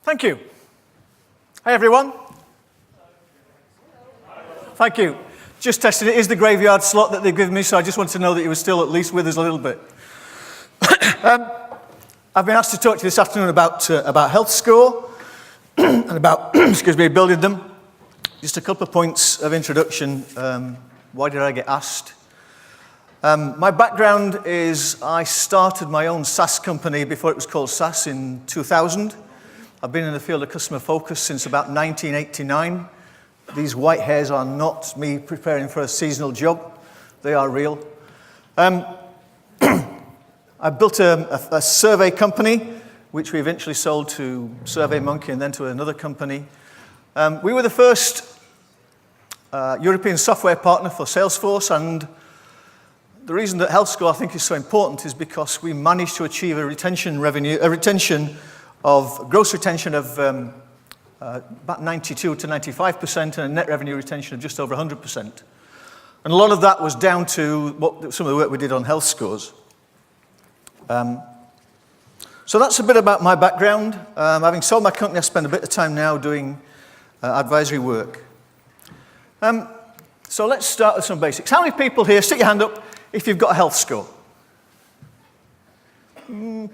Thank you. Hi, everyone. Thank you. Just testing it. Is the graveyard slot that they've given me, so I just wanted to know that you were still at least with us a little bit. I've been asked to talk to you this afternoon about health score and about, building them. Just a couple of points of introduction. Why did I get asked? My background is I started my own SaaS company before it was called SaaS in 2000. I've been in the field of customer focus since about 1989. These white hairs are not me preparing for a seasonal job. They are real. I built a survey company, which we eventually sold to SurveyMonkey and then to another company. We were the first European software partner for Salesforce, and the reason that health score I think is so important is because we managed to achieve gross retention of about 92 to 95% and a net revenue retention of just over 100%. And a lot of that was down to some of the work we did on health scores. So that's a bit about my background. Having sold my company, I spend a bit of time now doing advisory work. So let's start with some basics. How many people here, stick your hand up if you've got a health score?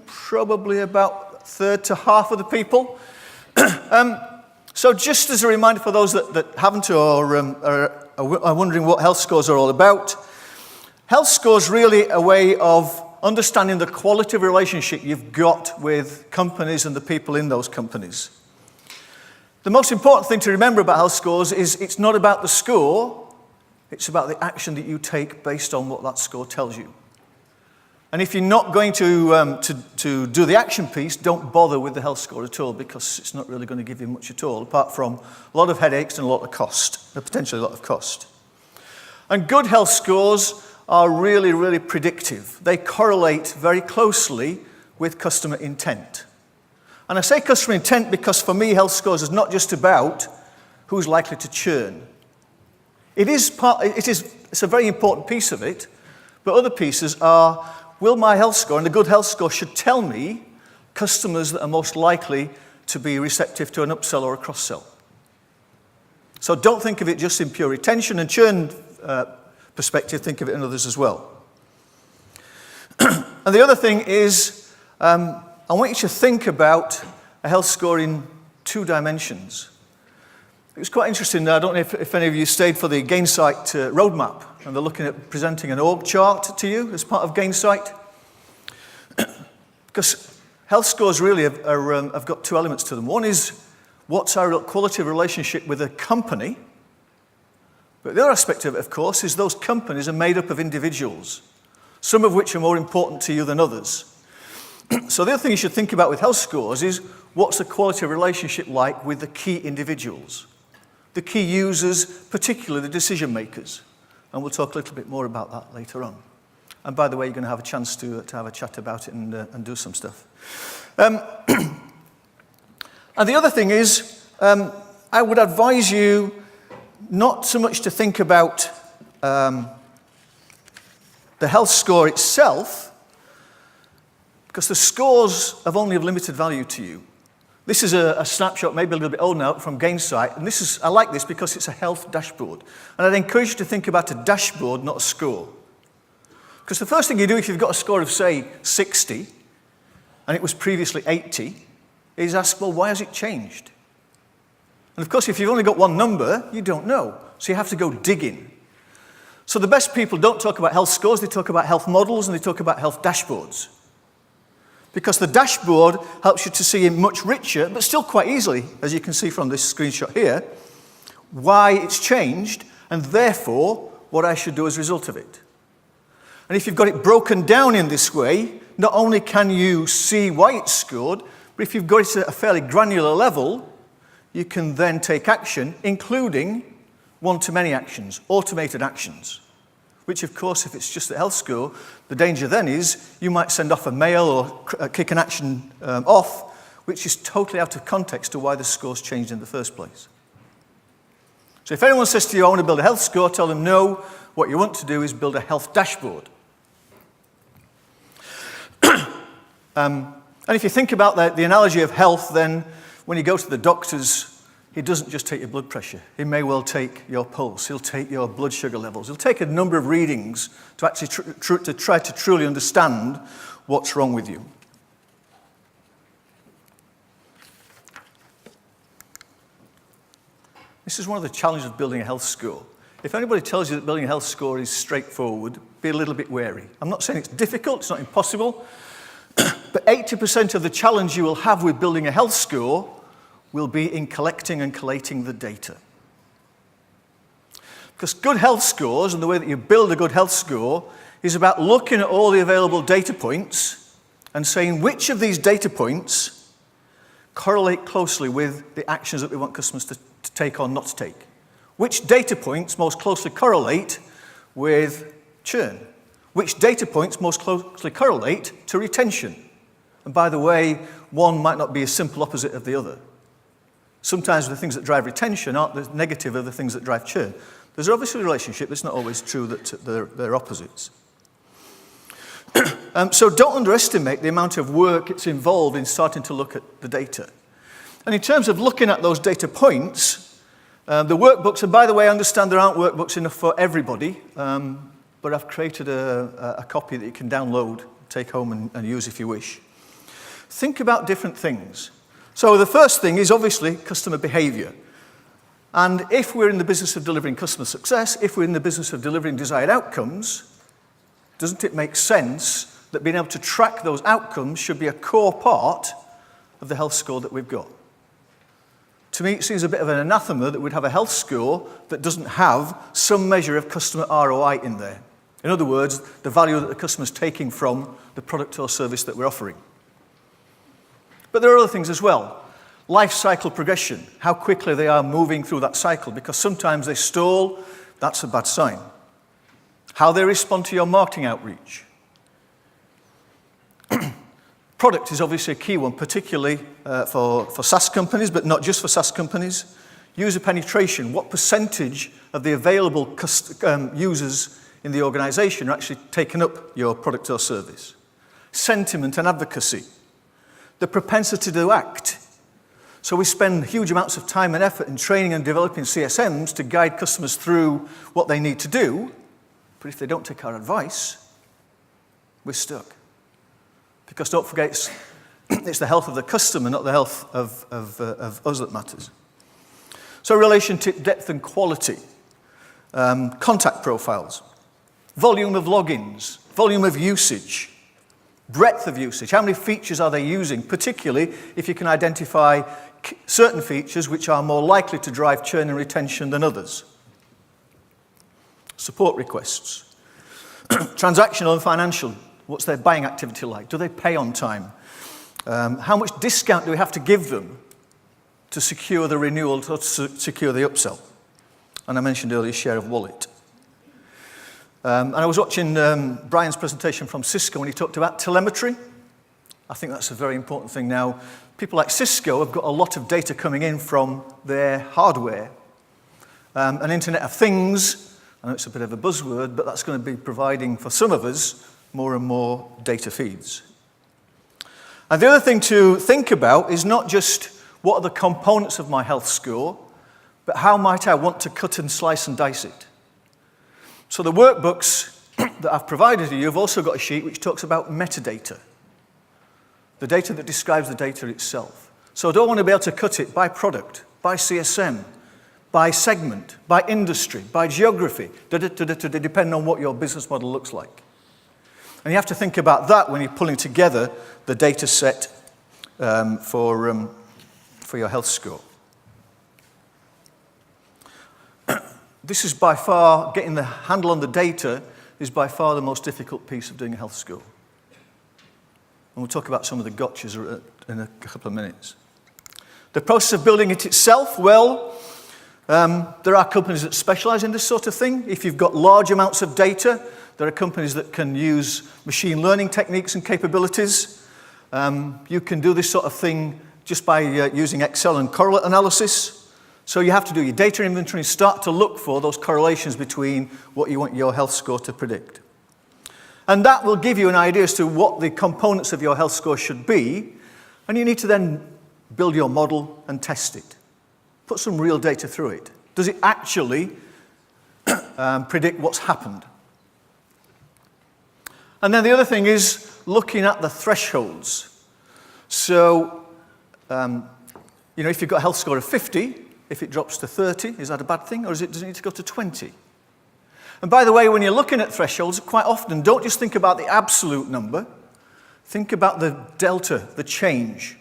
Probably about a third to half of the people. So just as a reminder for those that haven't or are wondering what health scores are all about, health scores really a way of understanding the quality of relationship you've got with companies and the people in those companies. The most important thing to remember about health scores is it's not about the score, it's about the action that you take based on what that score tells you. And if you're not going to do the action piece, don't bother with the health score at all, because it's not really going to give you much at all, apart from a lot of headaches and a lot of cost, potentially a lot of cost. And good health scores are really, really predictive. They correlate very closely with customer intent. And I say customer intent because for me, health scores is not just about who's likely to churn. It's a very important piece of it, but other pieces are, will my health score, and a good health score should tell me customers that are most likely to be receptive to an upsell or a cross-sell. So don't think of it just in pure retention and churn perspective, think of it in others as well. And the other thing is, I want you to think about a health score in two dimensions. It was quite interesting. I don't know if any of you stayed for the Gainsight roadmap, and they're looking at presenting an org chart to you as part of Gainsight. Because health scores really have got two elements to them. One is, what's our quality of relationship with a company? But the other aspect of it, of course, is those companies are made up of individuals, some of which are more important to you than others. So the other thing you should think about with health scores is, what's the quality of relationship like with the key individuals? The key users, particularly the decision makers. And we'll talk a little bit more about that later on. And by the way, you're going to have a chance to have a chat about it and do some stuff. And the other thing is, I would advise you not so much to think about the health score itself, because the scores have only of limited value to you. This is a snapshot, maybe a little bit old now, from Gainsight, and I like this because it's a health dashboard. And I'd encourage you to think about a dashboard, not a score. Because the first thing you do if you've got a score of, say, 60, and it was previously 80, is ask, well, why has it changed? And of course, if you've only got one number, you don't know. So you have to go digging. So the best people don't talk about health scores, they talk about health models, and they talk about health dashboards. Because the dashboard helps you to see in much richer, but still quite easily, as you can see from this screenshot here, why it's changed, and therefore, what I should do as a result of it. And if you've got it broken down in this way, not only can you see why it's scored, but if you've got it at a fairly granular level, you can then take action, including one-to-many actions, automated actions. Which, of course, if it's just a health score, the danger then is you might send off a mail or kick an action off, which is totally out of context to why the score's changed in the first place. So if anyone says to you, I want to build a health score, tell them no, what you want to do is build a health dashboard. And if you think about the analogy of health, then when you go to the doctors, he doesn't just take your blood pressure. He may well take your pulse. He'll take your blood sugar levels. He'll take a number of readings to actually to try to truly understand what's wrong with you. This is one of the challenges of building a health score. If anybody tells you that building a health score is straightforward, be a little bit wary. I'm not saying it's difficult, it's not impossible, but 80% of the challenge you will have with building a health score will be in collecting and collating the data. Because good health scores, and the way that you build a good health score, is about looking at all the available data points and saying which of these data points correlate closely with the actions that we want customers to take or not to take. Which data points most closely correlate with churn? Which data points most closely correlate to retention? And by the way, one might not be a simple opposite of the other. Sometimes the things that drive retention aren't the negative of the things that drive churn. There's obviously a relationship, but it's not always true that they're opposites. So don't underestimate the amount of work it's involved in starting to look at the data. And in terms of looking at those data points, the workbooks, and by the way, I understand there aren't workbooks enough for everybody, but I've created a copy that you can download, take home and use if you wish. Think about different things. So the first thing is obviously customer behavior. And if we're in the business of delivering customer success, if we're in the business of delivering desired outcomes, doesn't it make sense that being able to track those outcomes should be a core part of the health score that we've got? To me, it seems a bit of an anathema that we'd have a health score that doesn't have some measure of customer ROI in there. In other words, the value that the customer's taking from the product or service that we're offering. But there are other things as well. Life cycle progression, how quickly they are moving through that cycle, because sometimes they stall, that's a bad sign. How they respond to your marketing outreach. Product is obviously a key one, particularly for SaaS companies, but not just for SaaS companies. User penetration, what percentage of the available users in the organization are actually taking up your product or service? Sentiment and advocacy. The propensity to act. So we spend huge amounts of time and effort in training and developing CSMs to guide customers through what they need to do, but if they don't take our advice, we're stuck. Because don't forget, it's the health of the customer, not the health of us that matters. So relationship depth and quality, contact profiles, volume of logins, volume of usage, breadth of usage. How many features are they using, particularly if you can identify certain features which are more likely to drive churn and retention than others. Support requests, transactional and financial. What's their buying activity like? Do they pay on time? How much discount do we have to give them to secure the renewal, to secure the upsell? And I mentioned earlier share of wallet. And I was watching Brian's presentation from Cisco when he talked about telemetry. I think that's a very important thing now. People like Cisco have got a lot of data coming in from their hardware. And Internet of Things, I know it's a bit of a buzzword, but that's going to be providing for some of us more and more data feeds. And the other thing to think about is not just what are the components of my health score, but how might I want to cut and slice and dice it. So the workbooks that I've provided to you have also got a sheet which talks about metadata, the data that describes the data itself. So I don't want to be able to cut it by product, by CSM, by segment, by industry, by geography, depending on what your business model looks like. And you have to think about that when you're pulling together the data set for your health score. This is by far, getting the handle on the data is by far the most difficult piece of doing a health score. And we'll talk about some of the gotchas in a couple of minutes. The process of building it itself, well, there are companies that specialize in this sort of thing. If you've got large amounts of data, there are companies that can use machine learning techniques and capabilities. You can do this sort of thing just by using Excel and correlate analysis. So you have to do your data inventory and start to look for those correlations between what you want your health score to predict. And that will give you an idea as to what the components of your health score should be. And you need to then build your model and test it. Put some real data through it. Does it actually predict what's happened? And then the other thing is looking at the thresholds. So, if you've got a health score of 50, if it drops to 30, is that a bad thing, or does it need to go to 20? And by the way, when you're looking at thresholds, quite often, don't just think about the absolute number. Think about the delta, the change.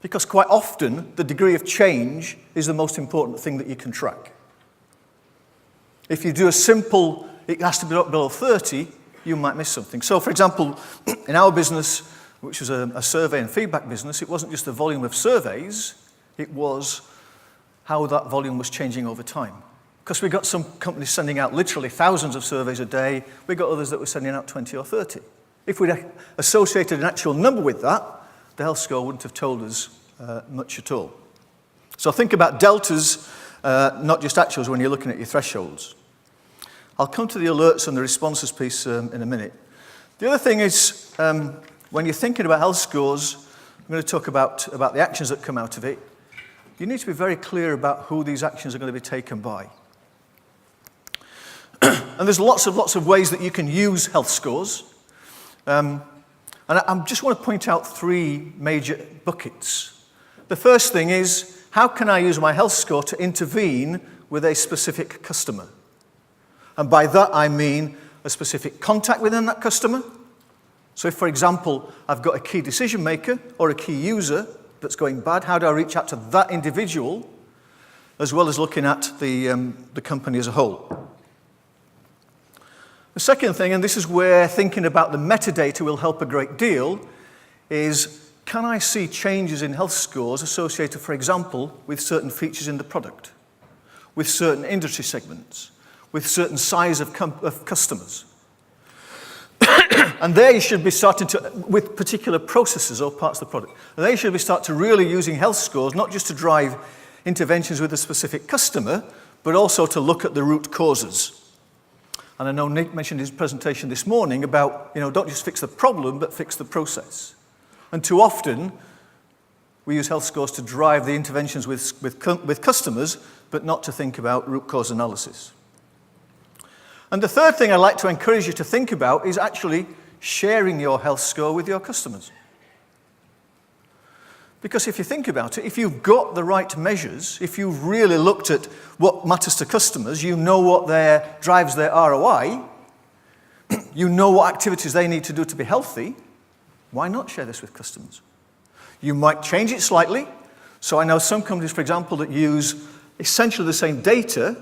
Because quite often, the degree of change is the most important thing that you can track. If you do a simple, it has to be below 30, you might miss something. So, for example, in our business, which was a survey and feedback business, it wasn't just the volume of surveys, it was how that volume was changing over time. Because we got some companies sending out literally thousands of surveys a day, we got others that were sending out 20 or 30. If we'd associated an actual number with that, the health score wouldn't have told us much at all. So think about deltas, not just actuals, when you're looking at your thresholds. I'll come to the alerts and the responses piece in a minute. The other thing is, when you're thinking about health scores, I'm going to talk about the actions that come out of it. You need to be very clear about who these actions are going to be taken by. And there's lots of ways that you can use health scores. And I just want to point out three major buckets. The first thing is, how can I use my health score to intervene with a specific customer? And by that I mean a specific contact within that customer. So if, for example, I've got a key decision maker or a key user that's going bad, how do I reach out to that individual, as well as looking at the company as a whole? The second thing, and this is where thinking about the metadata will help a great deal, is can I see changes in health scores associated, for example, with certain features in the product, with certain industry segments, with certain size of customers? And there you should be starting to, with particular processes or parts of the product, and there you should be starting to really using health scores, not just to drive interventions with a specific customer, but also to look at the root causes. And I know Nick mentioned in his presentation this morning about, don't just fix the problem, but fix the process. And too often, we use health scores to drive the interventions with customers, but not to think about root cause analysis. And the third thing I'd like to encourage you to think about is actually sharing your health score with your customers. Because if you think about it, if you've got the right measures, if you've really looked at what matters to customers, you know what drives their ROI, you know what activities they need to do to be healthy, why not share this with customers? You might change it slightly. So I know some companies, for example, that use essentially the same data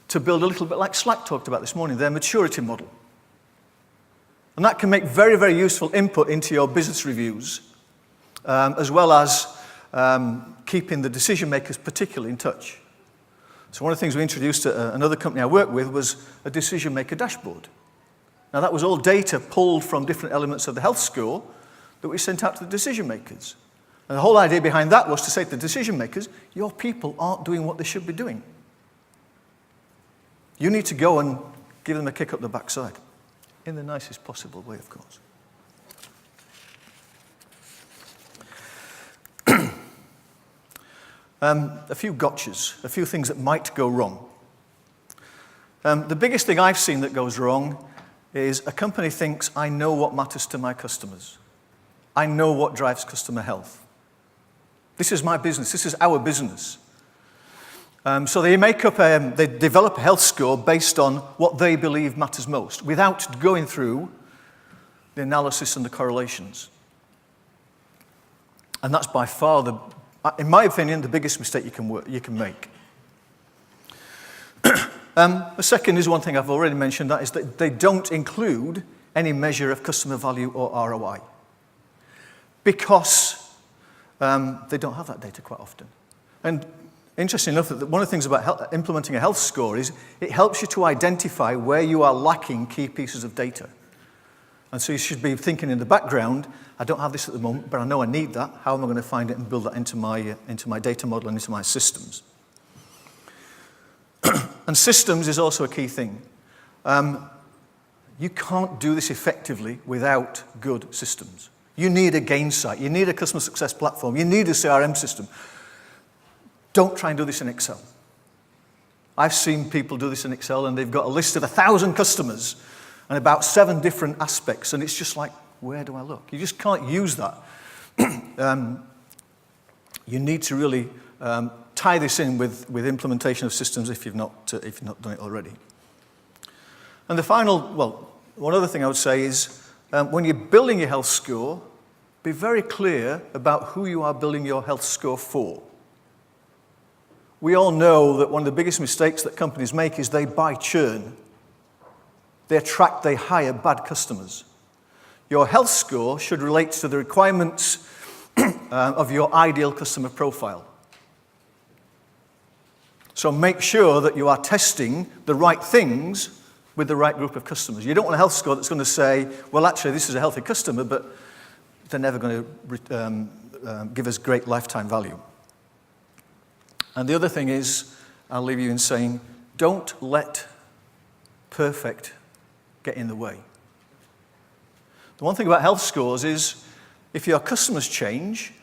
to build a little bit like Slack talked about this morning, their maturity model. And that can make very, very useful input into your business reviews, as well as keeping the decision makers particularly in touch. So one of the things we introduced at another company I worked with was a decision maker dashboard. Now that was all data pulled from different elements of the health score that we sent out to the decision makers. And the whole idea behind that was to say to the decision makers, your people aren't doing what they should be doing. You need to go and give them a kick up the backside, in the nicest possible way, of course. A few gotchas, a few things that might go wrong. The biggest thing I've seen that goes wrong is a company thinks, I know what matters to my customers. I know what drives customer health. This is my business. This is our business. So they they develop a health score based on what they believe matters most, without going through the analysis and the correlations. And that's by far, in my opinion, the biggest mistake you can make. The second is one thing I've already mentioned, that is that they don't include any measure of customer value or ROI. Because they don't have that data quite often. And interesting enough, that one of the things about implementing a health score is it helps you to identify where you are lacking key pieces of data. And so you should be thinking in the background, I don't have this at the moment, but I know I need that. How am I going to find it and build that into my data model and into my systems? And systems is also a key thing. You can't do this effectively without good systems. You need a Gainsight. You need a customer success platform. You need a CRM system. Don't try and do this in Excel. I've seen people do this in Excel, and they've got a list of 1,000 customers and about 7 different aspects, and it's just like, where do I look? You just can't use that. You need to really tie this in with implementation of systems if you've not done it already. And the final, well, one other thing I would say is when you're building your health score, be very clear about who you are building your health score for. We all know that one of the biggest mistakes that companies make is they buy churn. They hire bad customers. Your health score should relate to the requirements of your ideal customer profile. So make sure that you are testing the right things with the right group of customers. You don't want a health score that's going to say, well, actually, this is a healthy customer, but they're never going to give us great lifetime value. And the other thing is, I'll leave you in saying, don't let perfect get in the way. The one thing about health scores is, if your customers change,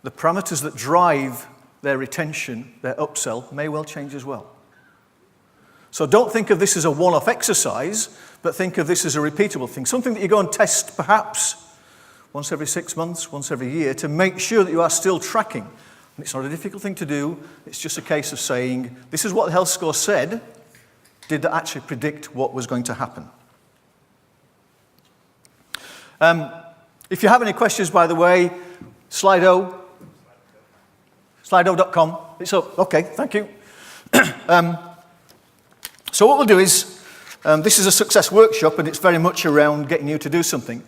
the parameters that drive their retention, their upsell, may well change as well. So don't think of this as a one-off exercise, but think of this as a repeatable thing. Something that you go and test perhaps once every 6 months, once every year, to make sure that you are still tracking. And it's not a difficult thing to do. It's just a case of saying, this is what the health score said. Did that actually predict what was going to happen? If you have any questions, by the way, Slido, Slido.com. It's up. Okay, thank you. So what we'll do is, this is a success workshop, and it's very much around getting you to do something.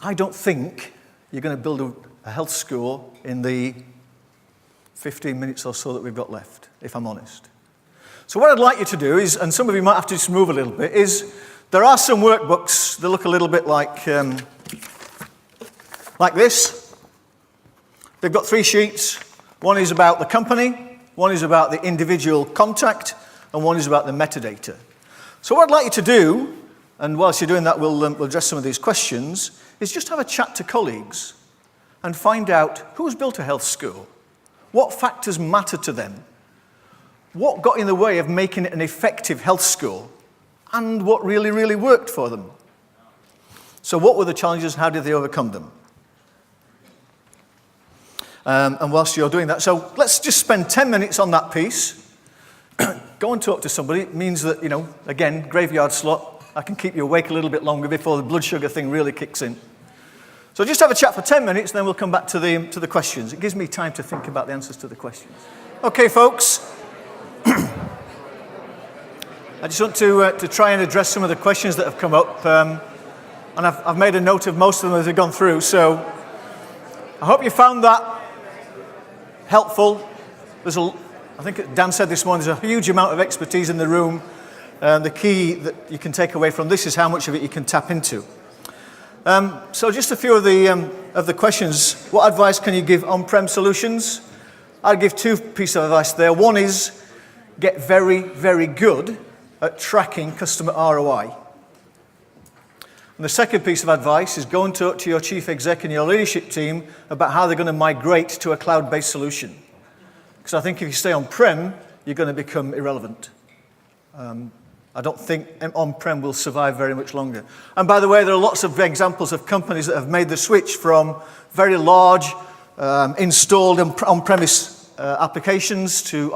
I don't think you're going to build a health score in the 15 minutes or so that we've got left, if I'm honest. So what I'd like you to do is, and some of you might have to just move a little bit, is there are some workbooks that look a little bit like this. They've got 3 sheets. One is about the company, one is about the individual contact, and one is about the metadata. So what I'd like you to do, and whilst you're doing that, we'll address some of these questions, is just have a chat to colleagues and find out who's built a health score, what factors matter to them, what got in the way of making it an effective health score, and what really, really worked for them. So what were the challenges, how did they overcome them? And whilst you're doing that, so let's just spend 10 minutes on that piece. Go and talk to somebody. It means that, again, graveyard slot, I can keep you awake a little bit longer before the blood sugar thing really kicks in. So just have a chat for 10 minutes, and then we'll come back to the questions. It gives me time to think about the answers to the questions. Okay, folks. I just want to try and address some of the questions that have come up. And I've made a note of most of them as we've gone through. So I hope you found that helpful. I think Dan said this morning, there's a huge amount of expertise in the room. The key that you can take away from this is how much of it you can tap into. So just a few of the questions. What advice can you give on-prem solutions? I'd give 2 pieces of advice there. One is get very, very good at tracking customer ROI. And the second piece of advice is go and talk to your chief exec and your leadership team about how they're going to migrate to a cloud-based solution. Because I think if you stay on-prem, you're going to become irrelevant. I don't think on-prem will survive very much longer. And by the way, there are lots of examples of companies that have made the switch from very large installed on-premise applications to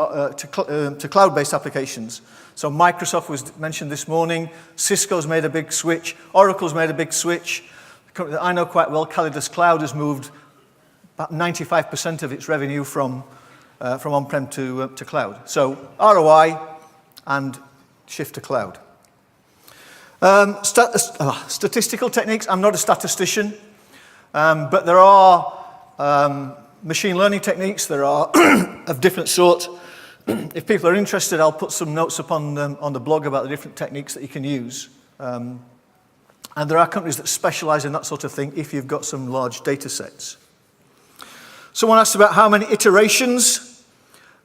cloud-based applications. So Microsoft was mentioned this morning. Cisco's made a big switch. Oracle's made a big switch. The company that I know quite well, Calidus Cloud, has moved about 95% of its revenue from on-prem to cloud. So ROI and shift to cloud. Statistical techniques. I'm not a statistician, but there are machine learning techniques. There are of different sorts. If people are interested, I'll put some notes up on the blog about the different techniques that you can use. And there are companies that specialize in that sort of thing if you've got some large data sets. Someone asked about how many iterations.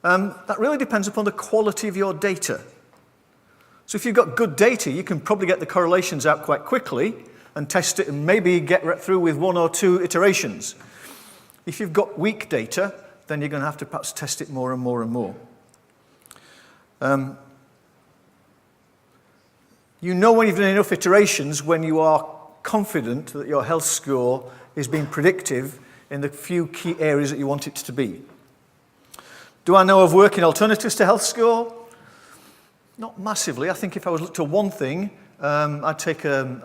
That really depends upon the quality of your data. So if you've got good data, you can probably get the correlations out quite quickly, and test it and maybe get right through with 1 or 2 iterations. If you've got weak data, then you're going to have to perhaps test it more and more and more. You know when you've done enough iterations when you are confident that your health score is being predictive in the few key areas that you want it to be. Do I know of working alternatives to health score? Not massively. I think if I was looked at one thing, I'd take a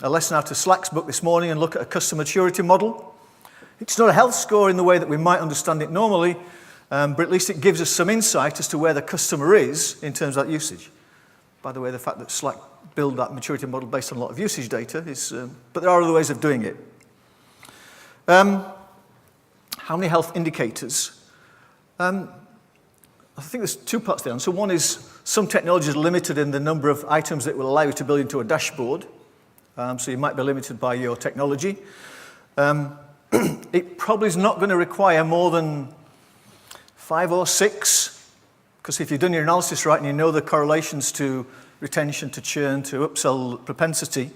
lesson out of Slack's book this morning and look at a customer maturity model. It's not a health score in the way that we might understand it normally, but at least it gives us some insight as to where the customer is in terms of that usage. By the way, the fact that Slack built that maturity model based on a lot of usage data is, but there are other ways of doing it. How many health indicators? I think there's 2 parts to the answer. One is some technology is limited in the number of items that will allow you to build into a dashboard. So you might be limited by your technology. It probably is not going to require more than 5 or 6. Because if you've done your analysis right and you know the correlations to retention, to churn, to upsell propensity,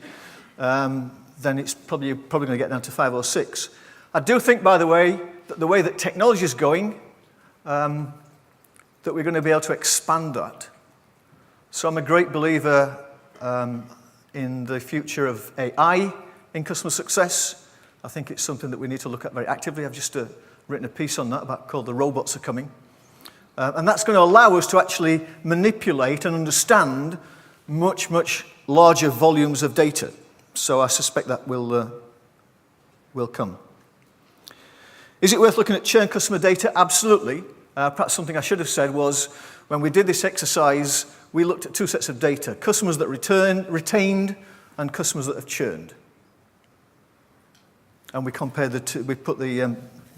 then it's probably going to get down to 5 or 6. I do think, by the way that technology is going, that we're going to be able to expand that. So I'm a great believer in the future of AI in customer success. I think it's something that we need to look at very actively. I've just written a piece on that called The Robots Are Coming. And that's going to allow us to actually manipulate and understand much, much larger volumes of data. So I suspect that will come. Is it worth looking at churn customer data? Absolutely. Perhaps something I should have said was, when we did this exercise, we looked at 2 sets of data, customers that retained and customers that have churned. And we compared the two, we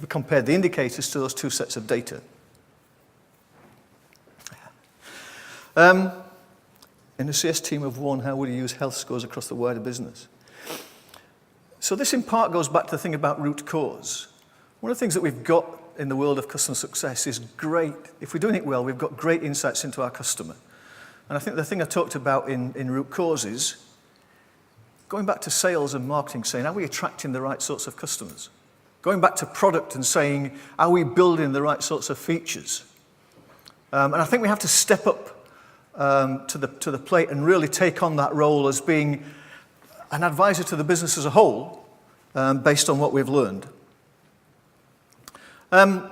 compared the indicators to those 2 sets of data. In a CS team of 1, how would you use health scores across the wider business? So this in part goes back to the thing about root cause. One of the things that we've got in the world of customer success is great. If we're doing it well, we've got great insights into our customer. And I think the thing I talked about in root causes, going back to sales and marketing, saying, are we attracting the right sorts of customers? Going back to product and saying, are we building the right sorts of features? And I think we have to step up to the plate and really take on that role as being an advisor to the business as a whole, based on what we've learned. There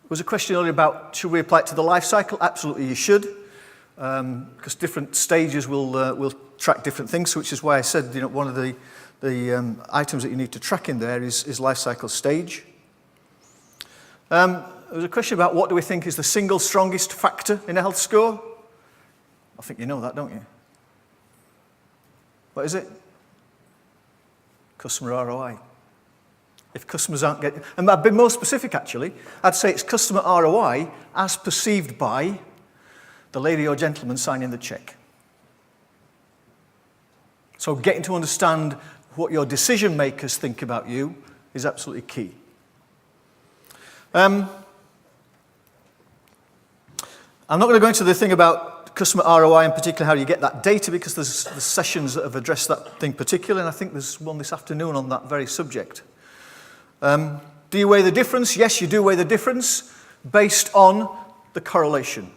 was a question earlier about should we apply it to the life cycle? Absolutely, you should, because different stages will track different things. Which is why I said, one of the items that you need to track in there is life cycle stage. There was a question about what do we think is the single strongest factor in a health score? I think you know that, don't you? What is it? Customer ROI. If customers aren't getting, and I'd be more specific actually, I'd say it's customer ROI as perceived by the lady or gentleman signing the check. So getting to understand what your decision makers think about you is absolutely key. I'm not going to go into the thing about customer ROI, in particular how you get that data, because there's sessions that have addressed that thing particularly, and I think there's one this afternoon on that very subject. Do you weigh the difference? Yes, you do weigh the difference based on the correlation.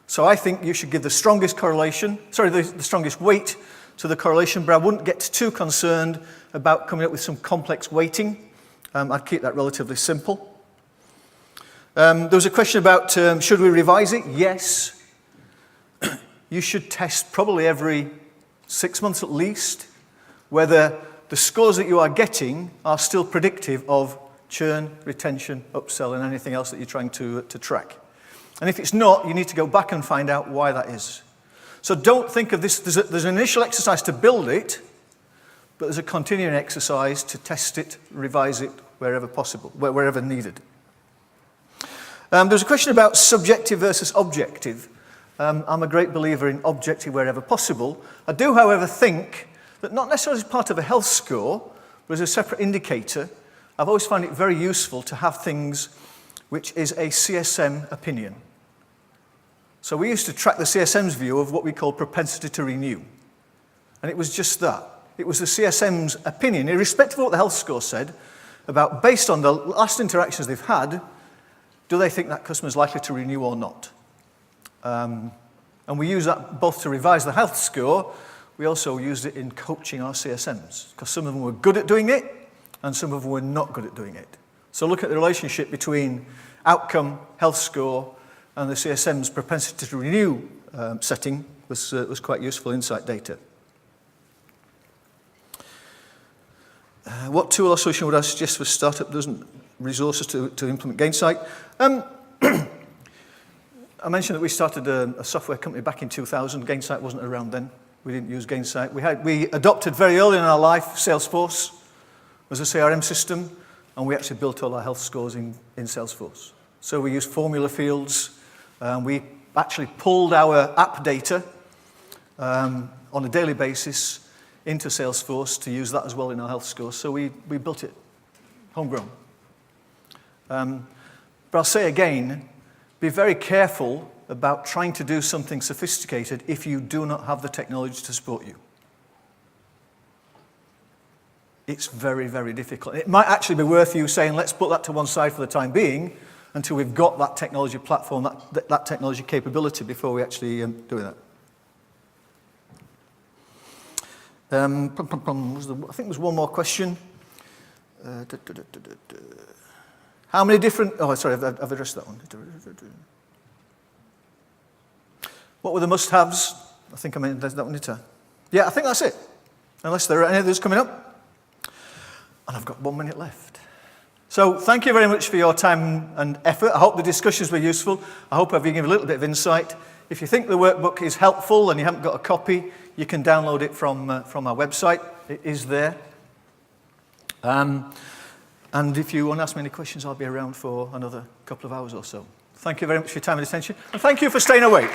So I think you should give the strongest correlation, the strongest weight to the correlation, but I wouldn't get too concerned about coming up with some complex weighting. I'd keep that relatively simple. There was a question about should we revise it? Yes. You should test probably every 6 months at least whether the scores that you are getting are still predictive of churn, retention, upsell, and anything else that you're trying to track. And if it's not, you need to go back and find out why that is. So don't think of this, there's an initial exercise to build it, but there's a continuing exercise to test it, revise it wherever possible, wherever needed. There's a question about subjective versus objective. I'm a great believer in objective wherever possible. I do, however, think that not necessarily as part of a health score, but as a separate indicator, I've always found it very useful to have things which is a CSM opinion. So we used to track the CSM's view of what we call propensity to renew. And it was just that. It was the CSM's opinion, irrespective of what the health score said, about, based on the last interactions they've had, do they think that customer is likely to renew or not? And we use that both to revise the health score. We also used it in coaching our CSMs, because some of them were good at doing it, and some of them were not good at doing it. So look at the relationship between outcome, health score, and the CSM's propensity to renew setting was quite useful insight data. What tool or solution would I suggest for startup doesn't resources to implement Gainsight? I mentioned that we started a software company back in 2000. Gainsight wasn't around then. We didn't use Gainsight. We adopted very early in our life Salesforce as a CRM system, and we actually built all our health scores in Salesforce. So we used formula fields. We actually pulled our app data on a daily basis into Salesforce to use that as well in our health scores. So we built it, homegrown. But I'll say again, be very careful about trying to do something sophisticated if you do not have the technology to support you. It's very, very difficult. It might actually be worth you saying, let's put that to one side for the time being until we've got that technology platform, that technology capability before we actually do that. I think there was one more question. How many different... Oh, sorry, I've addressed that one. What were the must-haves? I think I meant that one. Yeah, I think that's it. Unless there are any others coming up. And I've got 1 minute left. So thank you very much for your time and effort. I hope the discussions were useful. I hope I've given you a little bit of insight. If you think the workbook is helpful and you haven't got a copy, you can download it from our website. It is there. And if you want to ask me any questions, I'll be around for another couple of hours or so. Thank you very much for your time and attention. And thank you for staying awake.